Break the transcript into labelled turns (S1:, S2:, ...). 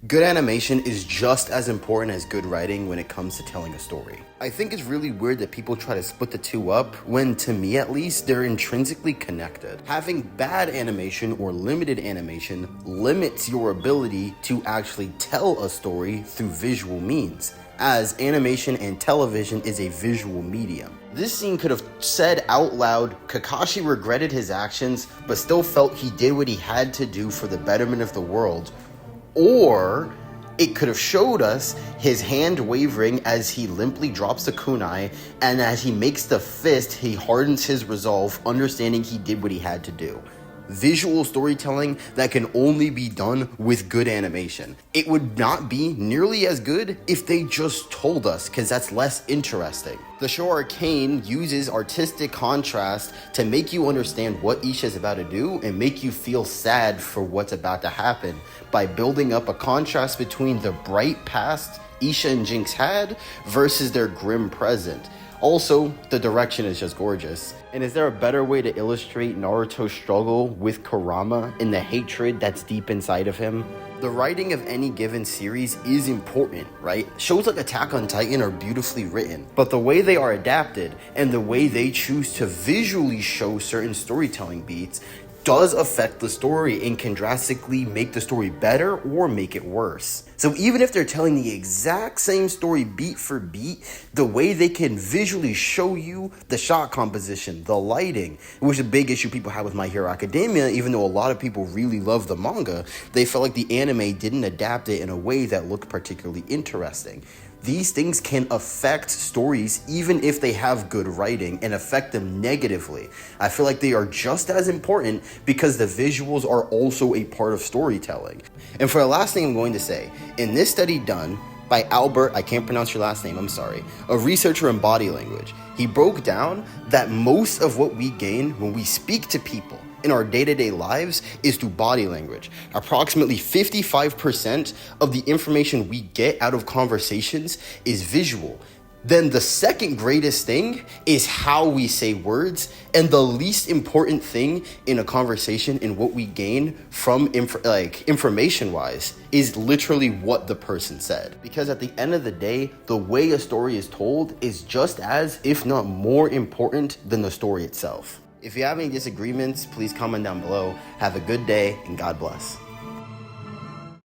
S1: Good animation is just as important as good writing when it comes to telling a story. I think it's really weird that people try to split the two up when, to me at least, they're intrinsically connected. Having bad animation or limited animation limits your ability to actually tell a story through visual means, as animation and television is a visual medium. This scene could have said out loud, Kakashi regretted his actions, but still felt he did what he had to do for the betterment of the world. Or it could have showed us his hand wavering as he limply drops the kunai, and as he makes the fist, he hardens his resolve, understanding he did what he had to do. Visual storytelling that can only be done with good animation. It would not be nearly as good if they just told us, because that's less interesting. The show Arcane uses artistic contrast to make you understand what Isha is about to do and make you feel sad for what's about to happen by building up a contrast between the bright past Isha and Jinx had versus their grim present. Also, the direction is just gorgeous. And is there a better way to illustrate Naruto's struggle with Kurama and the hatred that's deep inside of him? The writing of any given series is important, right? Shows like Attack on Titan are beautifully written, but the way they are adapted and the way they choose to visually show certain storytelling beats does affect the story and can drastically make the story better or make it worse. So even if they're telling the exact same story beat for beat, the way they can visually show you the shot composition, the lighting, which is a big issue people have with My Hero Academia, even though a lot of people really love the manga, they felt like the anime didn't adapt it in a way that looked particularly interesting. These things can affect stories even if they have good writing and affect them negatively. I feel like they are just as important because the visuals are also a part of storytelling. And for the last thing I'm going to say, in this study done by Albert, I can't pronounce your last name, I'm sorry, a researcher in body language, he broke down that most of what we gain when we speak to people in our day-to-day lives is through body language. Approximately 55% of the information we get out of conversations is visual. Then the second greatest thing is how we say words, and the least important thing in a conversation and what we gain from information-wise is literally what the person said. Because at the end of the day, the way a story is told is just as, if not more important than the story itself. If you have any disagreements, please comment down below. Have a good day and God bless.